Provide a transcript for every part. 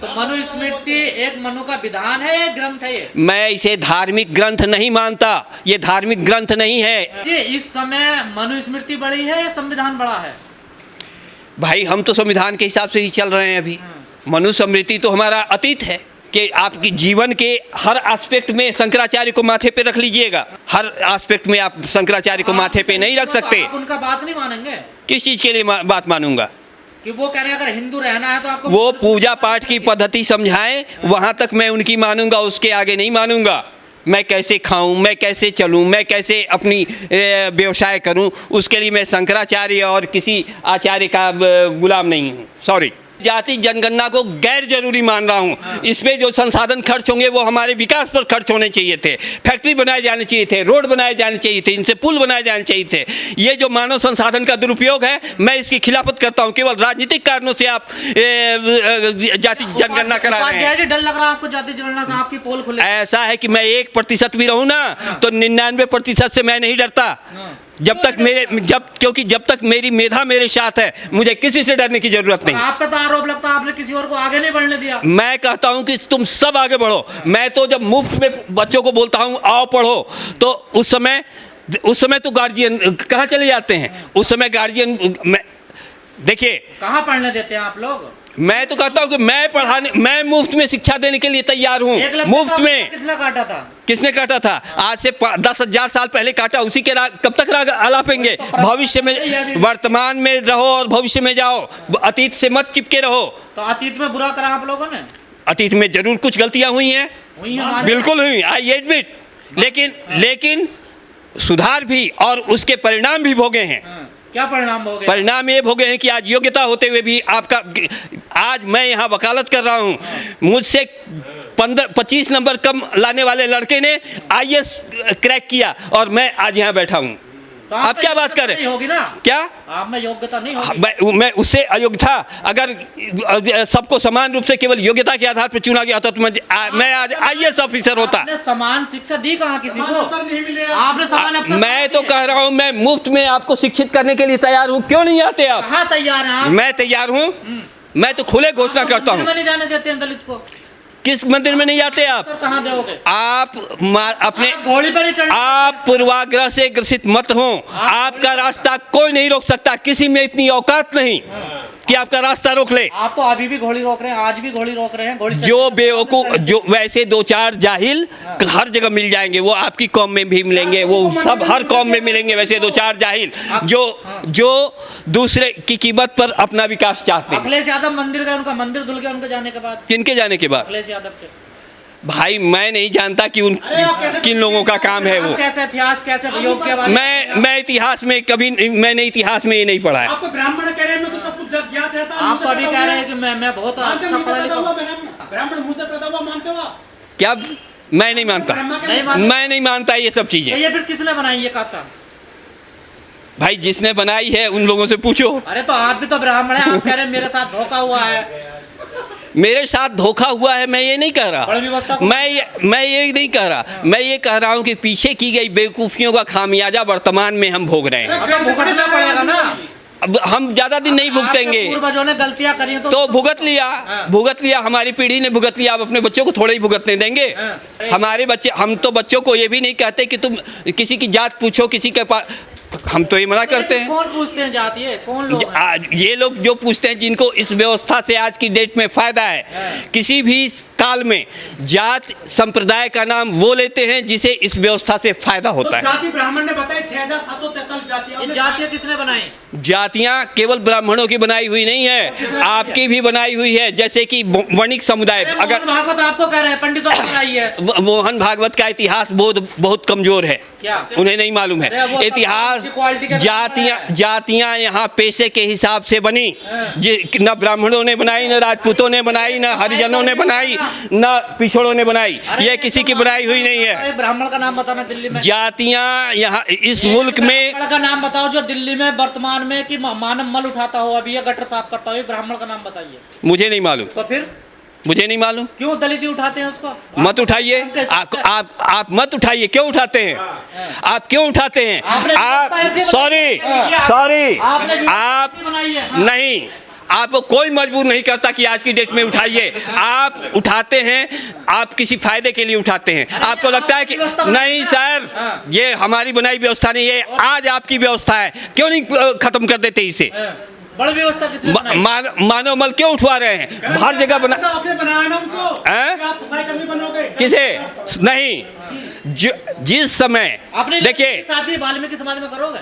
तो मनुस्मृति एक मनु का विधान है, एक ग्रंथ है ये? मैं इसे धार्मिक ग्रंथ नहीं मानता, ये धार्मिक ग्रंथ नहीं है जी। इस समय मनुस्मृति बड़ी है या संविधान बड़ा है? भाई। हम तो संविधान के हिसाब से ही चल रहे हैं अभी। मनुस्मृति तो हमारा अतीत है कि आपकी जीवन के हर एस्पेक्ट में शंकराचार्य को माथे पे रख लीजिएगा। हर एस्पेक्ट में आप शंकराचार्य को माथे पे नहीं रख सकते। आप उनका बात नहीं मानेंगे? किस चीज के लिए बात मानूंगा? कि वो कह रहे हैं अगर हिंदू रहना है तो आपको वो पूजा पाठ की पद्धति समझाएं, वहां तक मैं उनकी मानूंगा, उसके आगे नहीं मानूंगा। मैं कैसे खाऊं, मैं कैसे चलूं, मैं कैसे अपनी व्यवसाय करूं, उसके लिए मैं शंकराचार्य और किसी आचार्य का गुलाम नहीं हूं। सॉरी। जाति जनगणना को गैर जरूरी मान रहा हूं। इस पे जो संसाधन खर्च होंगे वो हमारे विकास पर खर्च होने चाहिए थे। फैक्ट्री बनाए जाने चाहिए थे, रोड बनाए जाने चाहिए थे, इनसे पुल बनाए जाने चाहिए थे। ये जो मानव संसाधन का दुरुपयोग है, मैं इसकी खिलाफत करता हूं। केवल राजनीतिक कारणों से आप जाति जनगणना करा रहे हैं। डर लग रहा है आपको जाति जनगणना से? आपकी पोल खुले। ऐसा है कि मैं 1% भी रहूं ना तो 99% से मैं नहीं डरता। क्योंकि जब तक मेरी मेधा मेरे साथ है, मुझे किसी से डरने की जरूरत नहीं। आप पे तो आरोप लगता है आपने किसी और को आगे नहीं बढ़ने दिया। मैं कहता हूं कि तुम सब आगे बढ़ो। मैं तो जब मुफ्त में बच्चों को बोलता हूं आओ पढ़ो, तो उस समय तो गार्जियन कहाँ चले जाते हैं? उस समय गार्जियन देखिए कहाँ पढ़ने देते हैं आप लोग? मैं तो कहता हूं कि मैं मुफ्त में शिक्षा देने के लिए तैयार हूं। मुफ्त में। किसने काटा था? किसने काटा था? आज से 10,000 साल पहले काटा। उसी के कब तक राग आलापेंगे? भविष्य में, वर्तमान में रहो और भविष्य में जाओ। अतीत से मत चिपके रहो। तो अतीत में बुरा करा आप लोगों ने? अतीत में जरूर कुछ गलतियां हुई हैं, बिल्कुल हुई, आई एडमिट। लेकिन सुधार भी और उसके परिणाम भी भोगे हैं। क्या परिणाम भोगे? परिणाम ये भोगे हैं कि आज योग्यता होते हुए भी आज मैं यहाँ वकालत कर रहा हूँ। मुझसे 25 नंबर कम लाने वाले लड़के ने IAS क्रैक किया और मैं आज यहाँ बैठा हूँ। तो आप क्या बात कर रहे हैं? होगी ना? क्या आप में योग्यता नहीं होगी? मैं उससे अयोग्य था। अगर सबको समान रूप से केवल योग्यता के आधार पर चुना गया होता तो मैं आज IAS ऑफिसर होता। आपने समान शिक्षा दी कहाँ किसी को? आपने समान अवसर? मैं तो कह रहा हूँ मैं मुफ्त में आपको शिक्षित करने के लिए तैयार हूँ। क्यों नहीं आते आप? कहाँ तैयार हैं आप? मैं तैयार हूँ। मैं तो खुले घोषणा करता हूँ। नहीं जाने देते हैं दलित को? किस मंदिर में नहीं जाते आप? कहाँ दोगे? आप अपने घोड़ी पर नहीं चढ़ना। आप पूर्वाग्रह से ग्रसित मत हो। आपका रास्ता कोई नहीं रोक सकता। किसी में इतनी औकात नहीं कि आपका रास्ता रोक ले। आप तो अभी भी घोड़ी रोक रहे हैं, आज भी घोड़ी रोक रहे हैं। घोड़ी जो बेवकूफ, जो वैसे 2-4 जाहिल हर जगह मिल जाएंगे। वो आपकी कौम में भी मिलेंगे, वो सब हर कौम में मिलेंगे। वैसे 2-4 जाहिल जो दूसरे की कीमत पर अपना विकास चाहते हैं। अखिलेश यादव मंदिर गए, उनका मंदिर धुल गया उनके जाने के बाद। किनके जाने के बाद? अखिलेश यादव के। भाई मैं नहीं जानता कि किन लोगों का काम है वो। कैसे इतिहास, कैसे योग के बारे में? मैं इतिहास में कभी, मैंने इतिहास में ये नहीं पढ़ा है। आप तो ब्राह्मण कह रहे हैं, मैं तो सब कुछ ज्ञात रहता है। आप तो अभी कह रहे हैं कि मैं बहुत अच्छा पढ़ा लिखा हूं। ब्राह्मण मुंह से पैदा हुआ मानते हो आप? क्या? मैं नहीं मानता। मैं नहीं मानता ये सब चीजें। ये फिर किसने बनाई ये कथा? भाई जिसने बनाई है उन लोगों से पूछो। अरे तो आप भी तो ब्राह्मण हैं, आप कह रहे हैं मेरे साथ धोखा हुआ है। मेरे साथ धोखा हुआ है मैं ये नहीं कह रहा। मैं ये नहीं कह रहा। मैं ये कह रहा हूँ कि पीछे की गई बेवकूफियों का खामियाजा वर्तमान में हम भोग रहे हैं। अब भुगतना पड़ेगा ना। अब हम ज्यादा दिन नहीं भुगतेंगे। पूर्वजों ने गलतियां करी तो भुगत लिया। हमारी पीढ़ी ने भुगत लिया। आप अपने बच्चों को थोड़ा ही भुगतने देंगे? हमारे बच्चे, हम तो बच्चों को ये भी नहीं कहते कि तुम किसी की जात पूछो, किसी के पास। हम तो ये मना करते हैं। कौन पूछते हैं जाति है? कौन लोग? ये लोग जो पूछते हैं जिनको इस व्यवस्था से आज की डेट में फायदा है। किसी भी काल में जात संप्रदाय का नाम वो लेते हैं जिसे इस व्यवस्था से फायदा होता है। जाति ब्राह्मण ने बताया 6743 जातियां। जातियां किसने बनाई? जातियां केवल ब्राह्मणों की बनाई हुई नहीं है, आपकी भी बनाई हुई है। जैसे कि वणिक समुदाय। अगर भागवत आपको कह रहे हैं पंडितों ने बनाई है। मोहन भागवत का इतिहास बहुत कमजोर है। क्या उन्हें नहीं मालूम है इतिहास? जातियां यहाँ पेशे के हिसाब से बनी। न ब्राह्मणों ने बनाई, न राजपूतों ने बनाई, न हरिजनों ने बनाई, न पिछड़ों ने बनाई। ये किसी की बनाई हुई नहीं है। ब्राह्मण का नाम बताना दिल्ली में। जातियां यहाँ इस मुल्क में। ब्राह्मण का नाम बताओ जो दिल्ली में वर्तमान में कि मानव मल उठाता हो, अभी गटर साफ करता हो। ब्राह्मण का नाम बताइए। मुझे नहीं मालूम। तो फिर मुझे नहीं मालूम। क्यों दलित उठाते हैं उसको? मत उठाइए। आप मत उठाइए। क्यों उठाते हैं? आप क्यों उठाते हैं? आप सॉरी आप नहीं, आपको कोई मजबूर नहीं करता कि आज की डेट में उठाइए। आप उठाते हैं, आप किसी फायदे के लिए उठाते हैं। आपको लगता है कि नहीं सर, ये हमारी बनाई व्यवस्था नहीं है, आज आपकी व्यवस्था है, क्यों नहीं खत्म कर देते इसे? बड़ी व्यवस्था किसने बनाई? मानव मल क्यों उठवा रहे हैं? हर जगह बना, आपने बनाया ना उनको, हैं? आप सफाई कर्मी बनोगे किसे नहीं? जिस समय अपनी देखिए, शादी वाल्मीकि समाज में करोगे?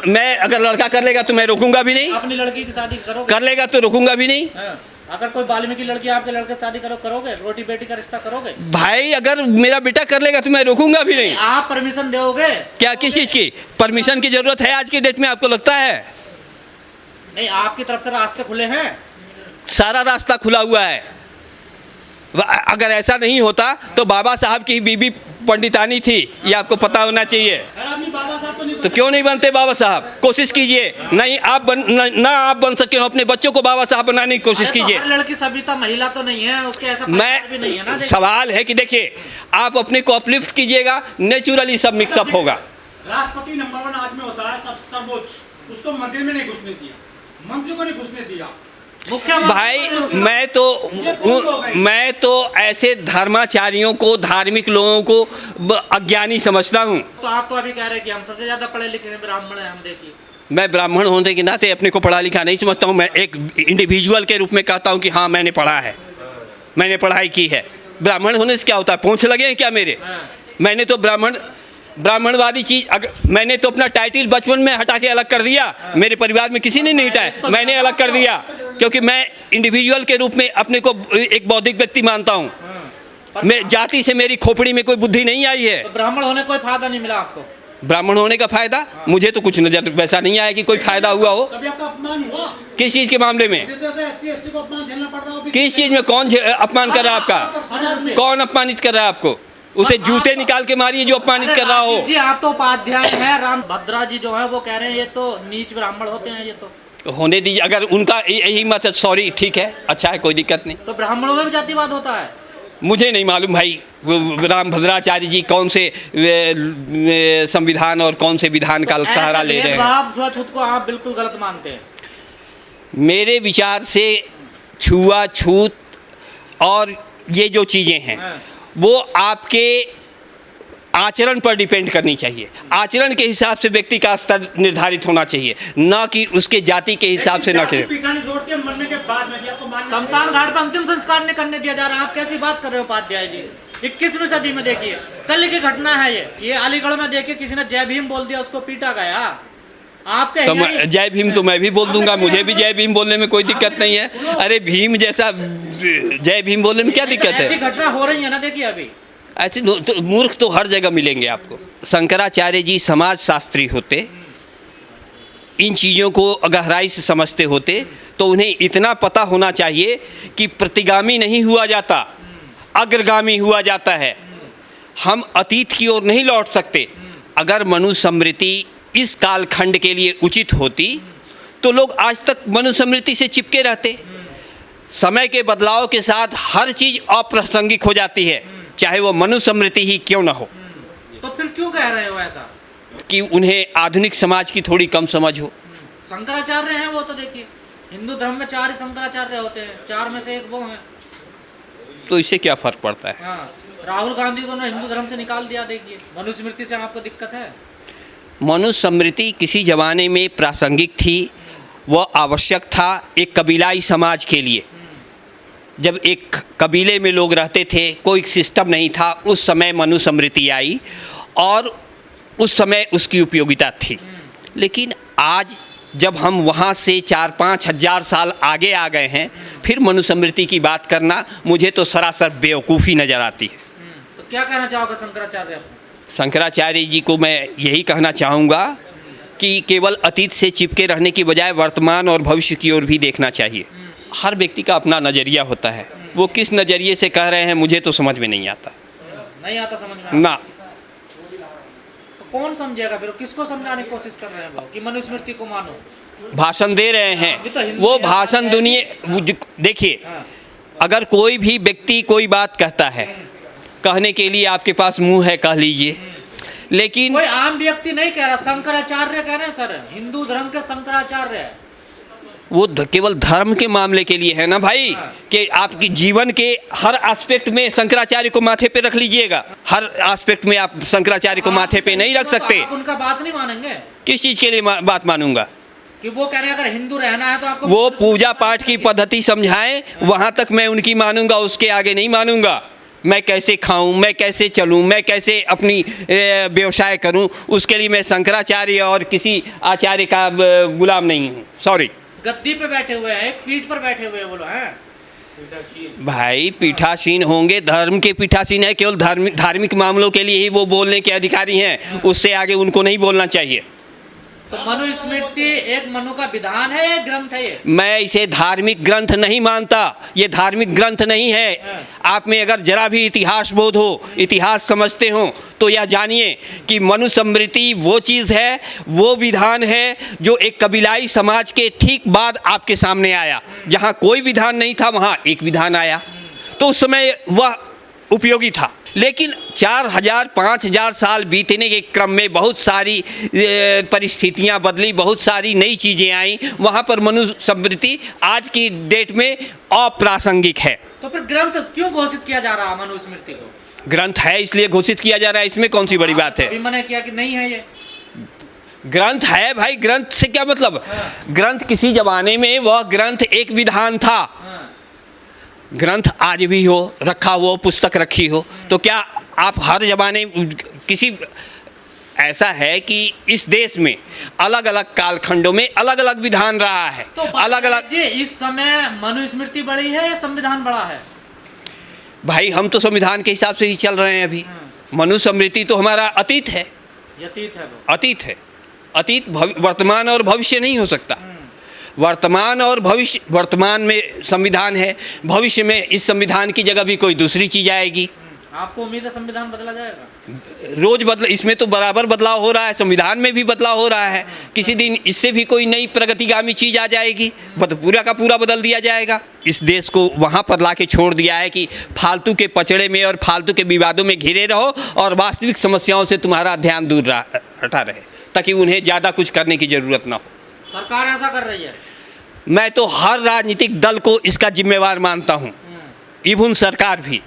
मैं अगर लड़का कर लेगा तो मैं रोकूंगा भी नहीं, अपनी लड़की की शादी करोगे? कर लेगा तो रोकूंगा भी नहीं। अगर कोई वाल्मीकि लड़की आपके लड़के से शादी करोगे? रोटी बेटी का रिश्ता करोगे? भाई अगर मेरा बेटा कर लेगा तो मैं रोकूंगा भी नहीं। आप परमिशन दोगे? क्या किस चीज की परमिशन की जरूरत है आज की डेट में? आपको लगता है? नहीं, आपकी तरफ से रास्ते खुले हैं, सारा रास्ता खुला हुआ है। अगर ऐसा नहीं होता तो बाबा साहब की बीबी पंडितानी थी, ये आपको पता होना चाहिए। बाबा साहब तो नहीं तो क्यों नहीं बनते बाबा साहब? कोशिश कीजिए। नहीं आप ना आप बन सके हो, अपने बच्चों को बाबा साहब बनाने की कोशिश कीजिए। हर लड़की सभ्यता महिला तो नहीं है, उसके ऐसा भी नहीं है ना। सवाल है कि देखिए, आप अपने को अपलिफ्ट कीजिएगा, नेचुरली सब मिक्सअप होगा। राष्ट्रपति नंबर 1 आदमी होता है, सब सर्वोच्च, उसको मंदिर में नहीं घुसने दिया, मंत्री को नहीं घुसने दिया। भाई मैं तो ऐसे धर्माचार्यों को, धार्मिक लोगों को अज्ञानी समझता हूँ। तो आप तो अभी कह रहे हैं कि हम सबसे ज्यादा पढ़े लिखे हैं, ब्राह्मण हैं हम। देखिए, मैं ब्राह्मण होने के नाते अपने को पढ़ा लिखा नहीं समझता हूँ। मैं एक इंडिविजुअल के रूप में कहता हूँ कि हाँ मैंने पढ़ा है, मैंने पढ़ाई की है। ब्राह्मण होने से क्या होता है? पूंछ लगे हैं क्या मेरे? मैंने तो ब्राह्मणवादी चीज, मैंने तो अपना टाइटल बचपन में हटा के अलग कर दिया। मेरे परिवार में किसी ने नहीं हटाया, मैंने अलग कर दिया, क्योंकि मैं इंडिविजुअल के रूप में अपने को एक बौद्धिक व्यक्ति मानता हूँ। मैं जाति से, मेरी खोपड़ी में कोई बुद्धि नहीं आई है। तो ब्राह्मण होने कोई फायदा नहीं मिला आपको? ब्राह्मण होने का फायदा मुझे तो कुछ नजर वैसा नहीं आया कि कोई फायदा हुआ हो। कभी आपका अपमान हुआ? किस चीज के मामले में? जिस तरह से SC/ST को अपमान झेलना पड़ता है, किस चीज में? कौन अपमान कर रहा है आपका? कौन अपमानित कर रहा है आपको? उसे जूते निकाल के मारिए जो अपमानित कर रहा हो। जी आप तो उपाध्याय हैं, राम भद्रा जी जो है वो कह रहे हैं ये तो नीच ब्राह्मण होते हैं। ये तो होने दीजिए, अगर उनका यही मत, सॉरी ठीक है, अच्छा है, कोई दिक्कत नहीं। तो ब्राह्मणों में भी जातिवाद होता है? मुझे नहीं मालूम भाई, राम भद्राचार्य जी कौन से संविधान और कौन से विधान का सहारा ले रहे हैं। आप छूत को आप बिल्कुल गलत मानते हैं? मेरे विचार से छुआछूत और ये जो चीज़ें हैं वो आपके आचरण पर डिपेंड करनी चाहिए। आचरण के हिसाब से व्यक्ति का स्तर निर्धारित होना चाहिए, ना कि उसके जाति के हिसाब से। ना कि पीछा नहीं छोड़ के मरने के बाद में आपको मानना शमशान घाट पर अंतिम संस्कार नहीं करने दिया जा रहा। आप कैसी बात कर रहे हो उपाध्याय जी? 21वीं सदी में देखिए, कल की घटना है ये अलीगढ़ में। देखिए किसी ने जय भीम बोल दिया, उसको पीटा गया। आप तो जय भीम तो मैं भी बोल दूंगा, मुझे भी जय भीम बोलने में कोई दिक्कत नहीं है। अरे भीम जैसा जय भीम बोलने में क्या दिक्कत है? ऐसी घटना हो रही है ना, देखिए अभी। ऐसे तो मूर्ख तो हर जगह मिलेंगे आपको। शंकराचार्य जी समाज शास्त्री होते, इन चीज़ों को गहराई से समझते होते, तो उन्हें इतना पता होना चाहिए कि प्रतिगामी नहीं हुआ जाता, अग्रगामी हुआ जाता है। हम अतीत की ओर नहीं लौट सकते। अगर मनुस्मृति इस कालखंड के लिए उचित होती तो लोग आज तक मनुस्मृति से चिपके रहते। समय के बदलाव के साथ हर चीज़ अप्रासंगिक हो जाती है, चाहे वो मनुस्मृति ही क्यों ना हो। तो फिर क्यों कह रहे हो ऐसा? कि उन्हें आधुनिक समाज की थोड़ी कम समझ हो। शंकराचार्य हैं वो, तो देखिए हिंदू धर्म में 4 ही शंकराचार्य होते हैं, 4 में से एक वो हैं। तो इससे क्या फर्क पड़ता है? हाँ, राहुल गांधी को ना हिंदू धर्म से निकाल दिया। देखिए मनुस्मृति से आपको दिक्कत है? मनुस्मृति किसी जमाने में प्रासंगिक थी, वह आवश्यक था एक कबीलाई समाज के लिए। जब एक कबीले में लोग रहते थे, कोई सिस्टम नहीं था, उस समय मनुस्मृति आई और उस समय उसकी उपयोगिता थी। लेकिन आज जब हम वहाँ से 4-5 हज़ार साल आगे आ गए हैं, फिर मनुस्मृति की बात करना मुझे तो सरासर बेवकूफ़ी नज़र आती है। तो क्या कहना चाहोगे शंकराचार्य? शंकराचार्य जी को मैं यही कहना चाहूँगा कि केवल अतीत से चिपके रहने की बजाय वर्तमान और भविष्य की ओर भी देखना चाहिए। हर व्यक्ति का अपना नज़रिया होता है, वो किस नज़रिए से कह रहे हैं मुझे तो समझ में नहीं आता। नहीं आता समझ में? ना। तो कौन समझेगा फिर? किसको समझाने की कोशिश कर रहे हैं वो कि मनुस्मृति को मानो? भाषण दे रहे हैं वो भाषण दुनिया। देखिए, अगर कोई भी व्यक्ति कोई बात कहता है, कहने के लिए आपके पास मुंह है, कह लीजिए, लेकिन कोई आम व्यक्ति नहीं कह रहा, शंकराचार्य कह रहे हैं सर, हिंदू धर्म के शंकराचार्य। वो केवल धर्म के मामले के लिए है ना भाई, कि आपकी जीवन के हर एस्पेक्ट में शंकराचार्य को माथे पे रख लीजिएगा। हर एस्पेक्ट में आप शंकराचार्य को माथे पे नहीं रख सकते। आप उनका बात नहीं मानेंगे? किस चीज़ के लिए बात मानूंगा? कि वो कह रहे हैं अगर हिंदू रहना है तो आपको वो पूजा पाठ की पद्धति समझाएं, वहाँ तक मैं उनकी मानूंगा, उसके आगे नहीं मानूंगा। मैं कैसे खाऊं, मैं कैसे चलूं, मैं कैसे अपनी व्यवसाय करूं, उसके लिए मैं शंकराचार्य और किसी आचार्य का गुलाम नहीं हूं। सॉरी। गद्दी पे बैठे हुए हैं, पीठ पर बैठे हुए हैं वो लोग हैं। भाई पीठासीन होंगे, धर्म के पीठासीन है, केवल धार्मिक मामलों के लिए ही वो बोलने के अधिकारी हैं, उससे आगे उनको नहीं बोलना चाहिए। तो मनुस्मृति एक मनु का विधान है, एक ग्रंथ है ये? मैं इसे धार्मिक ग्रंथ नहीं मानता, ये धार्मिक ग्रंथ नहीं है। आप में अगर जरा भी इतिहास बोध हो, इतिहास समझते हो, तो यह जानिए कि मनुस्मृति वो चीज़ है, वो विधान है जो एक कबीलाई समाज के ठीक बाद आपके सामने आया। जहाँ कोई विधान नहीं था वहाँ एक विधान आया, तो उस समय वह उपयोगी था। लेकिन 4000 5000 साल बीतने के क्रम में बहुत सारी परिस्थितियां बदली, बहुत सारी नई चीज़ें आई, वहाँ पर मनुस्मृति आज की डेट में अप्रासंगिक है। तो फिर ग्रंथ क्यों घोषित किया जा रहा है मनुस्मृति को? ग्रंथ है इसलिए घोषित किया जा रहा है, इसमें कौन सी बड़ी बात है? अभी मैंने किया कि नहीं है ये ग्रंथ है भाई। ग्रंथ से क्या मतलब? ग्रंथ किसी जमाने में वह ग्रंथ एक विधान था। ग्रंथ आज भी हो, रखा हो, पुस्तक रखी हो, तो क्या आप हर जमाने किसी ऐसा है कि इस देश में अलग अलग कालखंडों में अलग अलग विधान रहा है, तो अलग अलग। जी इस समय मनुस्मृति बड़ी है या संविधान बड़ा है? भाई हम तो संविधान के हिसाब से ही चल रहे हैं अभी। मनुस्मृति तो हमारा अतीत है, अतीत है वो। अतीत है। अतीत वर्तमान और भविष्य नहीं हो सकता। वर्तमान और भविष्य, वर्तमान में संविधान है, भविष्य में इस संविधान की जगह भी कोई दूसरी चीज़ आएगी। आपको उम्मीद है संविधान बदला जाएगा? रोज बदल, इसमें तो बराबर बदलाव हो रहा है, संविधान में भी बदलाव हो रहा है। किसी दिन इससे भी कोई नई प्रगतिगामी चीज़ आ जाएगी, पूरा का पूरा बदल दिया जाएगा। इस देश को वहाँ पर ला के छोड़ दिया है कि फालतू के पचड़े में और फालतू के विवादों में घिरे रहो और वास्तविक समस्याओं से तुम्हारा ध्यान दूर हटा रहे, ताकि उन्हें ज़्यादा कुछ करने की ज़रूरत ना हो। सरकार ऐसा कर रही है? मैं तो हर राजनीतिक दल को इसका जिम्मेवार मानता हूँ, इवन सरकार भी।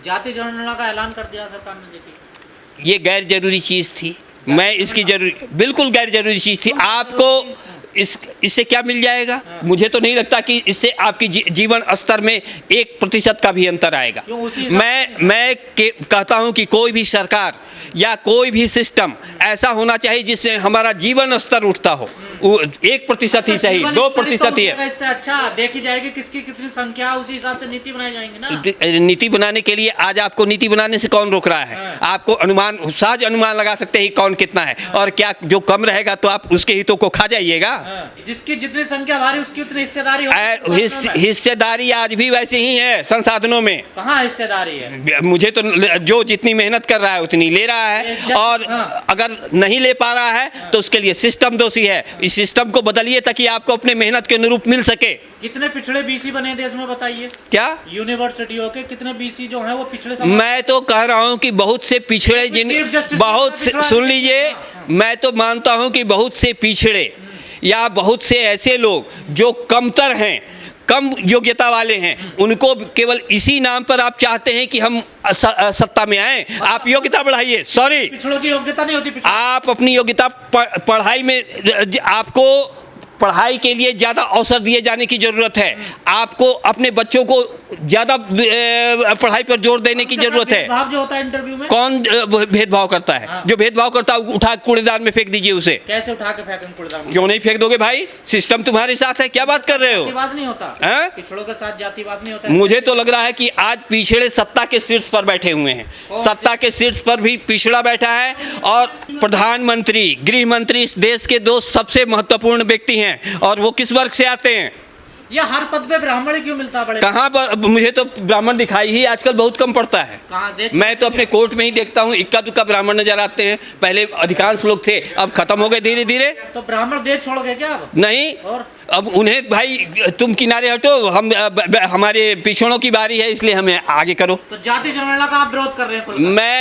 जाति जनगणना का ऐलान कर दिया सरकार ने, देखिए ये गैर जरूरी चीज़ थी। मैं इसकी बिल्कुल गैर जरूरी चीज़ थी। आपको इससे क्या मिल जाएगा? मुझे तो नहीं लगता कि इससे आपकी जीवन स्तर में 1% का भी अंतर आएगा। मैं कहता हूं कि कोई भी सरकार या कोई भी सिस्टम ऐसा होना चाहिए जिससे हमारा जीवन स्तर उठता हो। 1% ही सही, 2% ही है। इससे अच्छा देखी जाएगी किसकी कितनी संख्या, उसी हिसाब से नीति बनाई जाएंगी ना। नीति बनाने के लिए आज आपको नीति बनाने से कौन रोक रहा है? आपको सहज अनुमान लगा सकते हैं कौन कितना है, और क्या जो कम रहेगा तो आप उसके हितों को खा जाइएगा। जिसकी जितनी संख्या भारी उसकी उतनी हिस्सेदारी हिस्सेदारी आज भी वैसे ही है संसाधनों में। कहाँ हिस्सेदारी है? मुझे तो जो जितनी मेहनत कर रहा है उतनी ले रहा है, और अगर नहीं ले पा रहा है तो उसके लिए सिस्टम दोषी है। इस सिस्टम को बदलिए ताकि आपको अपने मेहनत के अनुरूप मिल सके। कितने पिछड़े बीसी बने देश में बताइए? क्या यूनिवर्सिटियों के कितने बीसी जो हैं वो पिछड़े? मैं तो कह रहा हूं कि बहुत से पिछड़े, बहुत से, सुन लीजिए, मैं तो मानता हूं कि बहुत से पिछड़े या बहुत से ऐसे लोग जो कमतर हैं, कम योग्यता वाले हैं, उनको केवल इसी नाम पर आप चाहते हैं कि हम सत्ता में आए। आप योग्यता बढ़ाइए। सॉरी, पिछड़ों की योग्यता नहीं होती। आप अपनी योग्यता पढ़ाई में, आपको पढ़ाई के लिए ज़्यादा अवसर दिए जाने की ज़रूरत है। आपको अपने बच्चों को ज़्यादा पढ़ाई पर जोर देने की ज़रूरत है। भेदभाव जो होता है इंटरव्यू में, कौन भेदभाव करता है? जो भेदभाव करता है उठा कूड़ेदान में फेंक दीजिए उसे। कैसे उठा के फेंकें कूड़ेदान? क्यों नहीं फेंक दोगे भाई? सिस्टम तुम्हारे साथ है, क्या बात कर रहे हो? जातिवाद नहीं होता है? पिछड़ों के साथ जातिवाद नहीं होता? मुझे तो लग रहा है कि आज पिछड़े सत्ता के शीर्ष पर बैठे हुए हैं। सत्ता के शीर्ष पर भी पिछड़ा बैठा है, और प्रधानमंत्री, गृह मंत्री इस देश के दो सबसे महत्वपूर्ण व्यक्ति हैं, और वो किस वर्ग से आते हैं? या हर पद पे ब्राह्मण क्यों मिलता है? कहाँ पर? मुझे तो ब्राह्मण दिखाई ही आजकल बहुत कम पड़ता है। मैं तो अपने कोर्ट में ही देखता हूँ, इक्का दुक्का ब्राह्मण नजर आते हैं। पहले अधिकांश लोग थे, अब खत्म हो गए धीरे धीरे। तो ब्राह्मण देश छोड़ गए क्या अब? नहीं, और अब उन्हें भाई तुम किनारे हटो, हम हमारे पिछड़ों की बारी है, इसलिए हमें आगे करो। तो जाति जनगणना का आप विरोध कर रहे हैं? मैं